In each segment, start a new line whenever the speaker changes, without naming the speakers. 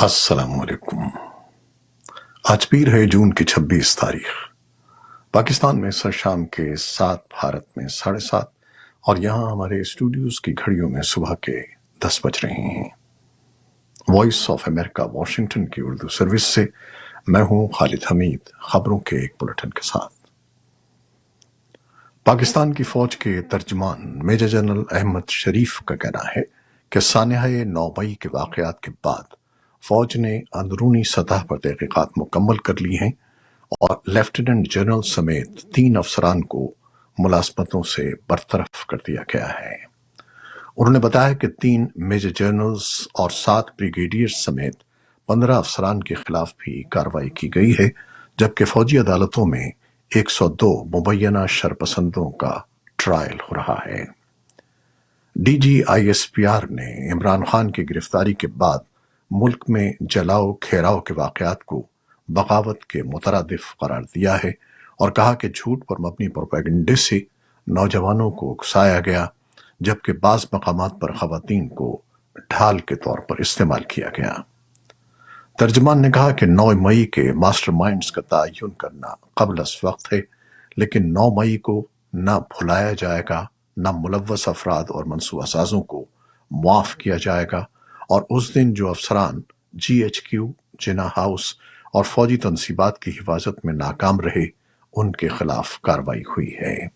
السلام علیکم۔ آج پیر ہے جون کی 26 تاریخ۔ پاکستان میں سر شام کے 7، بھارت میں 7:30 اور یہاں ہمارے اسٹوڈیوز کی گھڑیوں میں صبح کے 10 بج رہے ہیں۔ وائس آف امریکہ واشنگٹن کی اردو سروس سے میں ہوں خالد حمید، خبروں کے ایک بلٹن کے ساتھ۔ پاکستان کی فوج کے ترجمان میجر جنرل احمد شریف کا کہنا ہے کہ سانحۂ 9 مئی کے واقعات کے بعد فوج نے اندرونی سطح پر تحقیقات مکمل کر لی ہیں اور لیفٹیننٹ جنرل سمیت 3 افسران کو ملازمتوں سے برطرف کر دیا گیا ہے۔ انہوں نے بتایا کہ 3 میجر جنرلز اور 7 بریگیڈیئر سمیت 15 افسران کے خلاف بھی کارروائی کی گئی ہے، جبکہ فوجی عدالتوں میں 102 مبینہ شرپسندوں کا ٹرائل ہو رہا ہے۔ D G I S P R نے عمران خان کی گرفتاری کے بعد ملک میں جلاؤ کھیراؤ کے واقعات کو بغاوت کے مترادف قرار دیا ہے اور کہا کہ جھوٹ پر مبنی پروپیگنڈے سے نوجوانوں کو اکسایا گیا، جبکہ بعض مقامات پر خواتین کو ڈھال کے طور پر استعمال کیا گیا۔ ترجمان نے کہا کہ 9 مئی کے ماسٹر مائنڈز کا تعین کرنا قبل از وقت ہے، لیکن 9 مئی کو نہ بھلایا جائے گا، نہ ملوث افراد اور منصوبہ سازوں کو معاف کیا جائے گا، اور اس دن جو افسران جی ایچ کیو، جناح ہاؤس اور فوجی تنصیبات کی حفاظت میں ناکام رہے ان کے خلاف کارروائی ہوئی ہے۔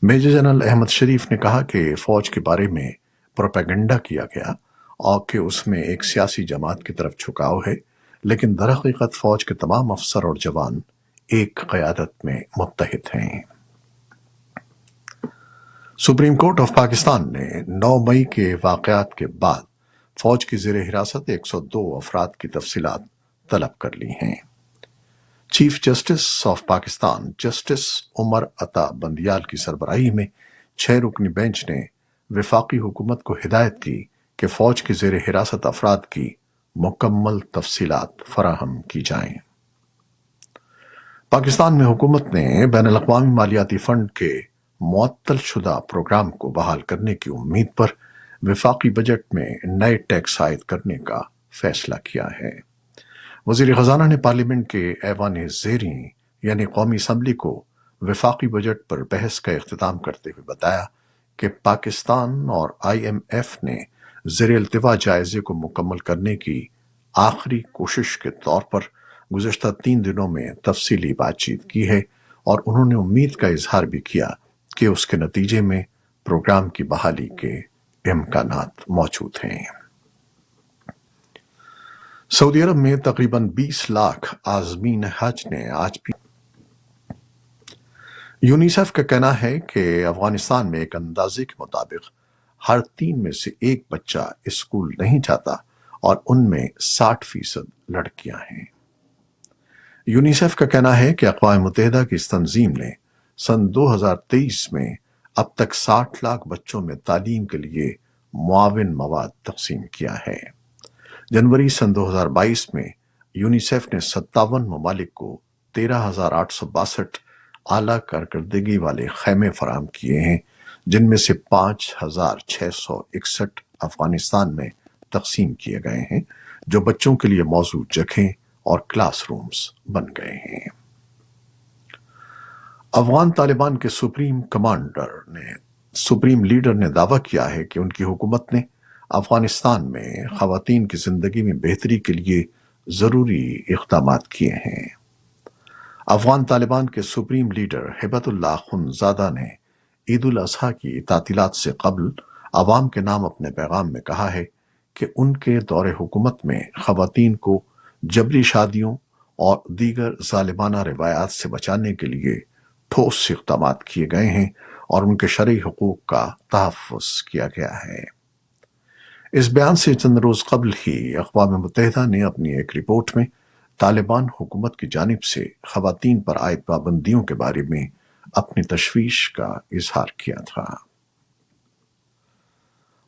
میجر جنرل احمد شریف نے کہا کہ فوج کے بارے میں پروپیگنڈا کیا گیا اور کہ اس میں ایک سیاسی جماعت کی طرف جھکاؤ ہے، لیکن درحقیقت فوج کے تمام افسر اور جوان ایک قیادت میں متحد ہیں۔ سپریم کورٹ آف پاکستان نے 9 مئی کے واقعات کے بعد فوج کی زیر حراست 102 افراد کی تفصیلات طلب کر لی ہیں۔ Chief justice of Pakistan justice Umar Ata Bandial کی سربراہی میں 6 رکنی بینچ نے وفاقی حکومت کو ہدایت کی کہ فوج کی زیر حراست افراد کی مکمل تفصیلات فراہم کی جائیں۔ پاکستان میں حکومت نے بین الاقوامی مالیاتی فنڈ کے معطل شدہ پروگرام کو بحال کرنے کی امید پر وفاقی بجٹ میں نئے ٹیکس عائد کرنے کا فیصلہ کیا ہے۔ وزیر خزانہ نے پارلیمنٹ کے ایوان زیریں یعنی قومی اسمبلی کو وفاقی بجٹ پر بحث کا اختتام کرتے ہوئے بتایا کہ پاکستان اور آئی ایم ایف نے زیر التوا جائزے کو مکمل کرنے کی آخری کوشش کے طور پر گزشتہ 3 دنوں میں تفصیلی بات چیت کی ہے، اور انہوں نے امید کا اظہار بھی کیا کہ اس کے نتیجے میں پروگرام کی بحالی کے امکانات موجود ہیں۔ سعودی عرب میں تقریباً 20 لاکھ عازمین حج نے آج بھی یونیسیف کا کہنا ہے کہ افغانستان میں ایک اندازے کے مطابق ہر 3 میں سے 1 بچہ اسکول نہیں جاتا اور ان میں 60% لڑکیاں ہیں۔ یونیسیف کا کہنا ہے کہ اقوام متحدہ کی اس تنظیم نے سن 2023 میں اب تک 60 لاکھ بچوں میں تعلیم کے لیے معاون مواد تقسیم کیا ہے۔ جنوری سن 2022 میں یونیسیف نے 57 ممالک کو 13,862 اعلیٰ کارکردگی والے خیمے فراہم کیے ہیں، جن میں سے 5,661 افغانستان میں تقسیم کیے گئے ہیں، جو بچوں کے لیے موزوں جگہیں اور کلاس رومز بن گئے ہیں۔ افغان طالبان کے سپریم لیڈر نے دعویٰ کیا ہے کہ ان کی حکومت نے افغانستان میں خواتین کی زندگی میں بہتری کے لیے ضروری اقدامات کیے ہیں۔ افغان طالبان کے سپریم لیڈر ہبت اللہ خنزادہ نے عید الاضحیٰ کی تعطیلات سے قبل عوام کے نام اپنے پیغام میں کہا ہے کہ ان کے دور حکومت میں خواتین کو جبری شادیوں اور دیگر ظالمانہ روایات سے بچانے کے لیے ٹھوس اقدامات کیے گئے ہیں اور ان کے شرعی حقوق کا تحفظ کیا گیا ہے۔ اس بیان سے چند روز قبل ہی اقوام متحدہ نے اپنی ایک رپورٹ میں طالبان حکومت کی جانب سے خواتین پر عائد پابندیوں کے بارے میں اپنی تشویش کا اظہار کیا تھا۔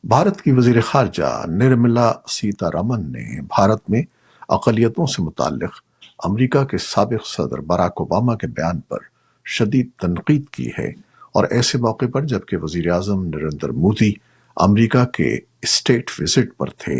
بھارت کی وزیر خارجہ نرملا سیتا رمن نے بھارت میں اقلیتوں سے متعلق امریکہ کے سابق صدر باراک اوباما کے بیان پر شدید تنقید کی ہے، اور ایسے موقع پر جبکہ وزیر اعظم نریندر مودی امریکہ کے اسٹیٹ وزٹ پر تھے،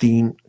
3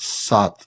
7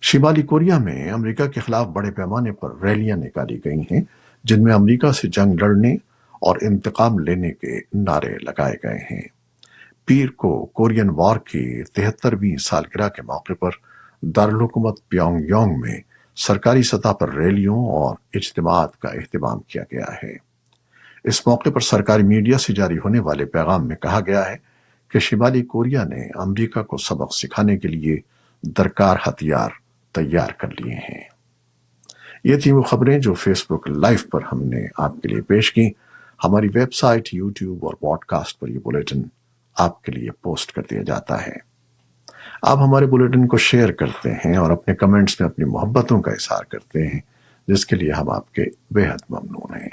شمالی کوریا میں امریکہ کے خلاف بڑے پیمانے پر ریلیاں نکالی گئی ہیں جن میں امریکہ سے جنگ لڑنے اور انتقام لینے کے نعرے لگائے گئے ہیں۔ پیر کو کورین وار کی 73ویں سالگرہ کے موقع پر دارالحکومت پیونگ یونگ میں سرکاری سطح پر ریلیوں اور اجتماعات کا اہتمام کیا گیا ہے۔ اس موقع پر سرکاری میڈیا سے جاری ہونے والے پیغام میں کہا گیا ہے کہ شمالی کوریا نے امریکہ کو سبق سکھانے کے لیے درکار ہتھیار تیار کر لیے ہیں۔ یہ تھی وہ خبریں جو فیس بک لائیو پر ہم نے آپ کے لیے پیش کی۔ ہماری ویب سائٹ، یوٹیوب اور پوڈ کاسٹ پر یہ بلیٹن آپ کے لیے پوسٹ کر دیا جاتا ہے۔ آپ ہمارے بلیٹن کو شیئر کرتے ہیں اور اپنے کمنٹس میں اپنی محبتوں کا اظہار کرتے ہیں، جس کے لیے ہم آپ کے بے حد ممنون ہیں۔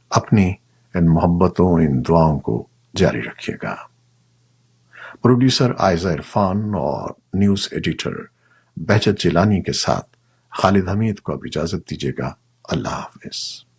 اپنی ان محبتوں، ان دعاؤں کو جاری رکھیے گا۔ پروڈیوسر عائزہ عرفان اور نیوز ایڈیٹر بہجت جیلانی کے ساتھ خالد حمید کو اب اجازت دیجیے گا۔ اللہ حافظ۔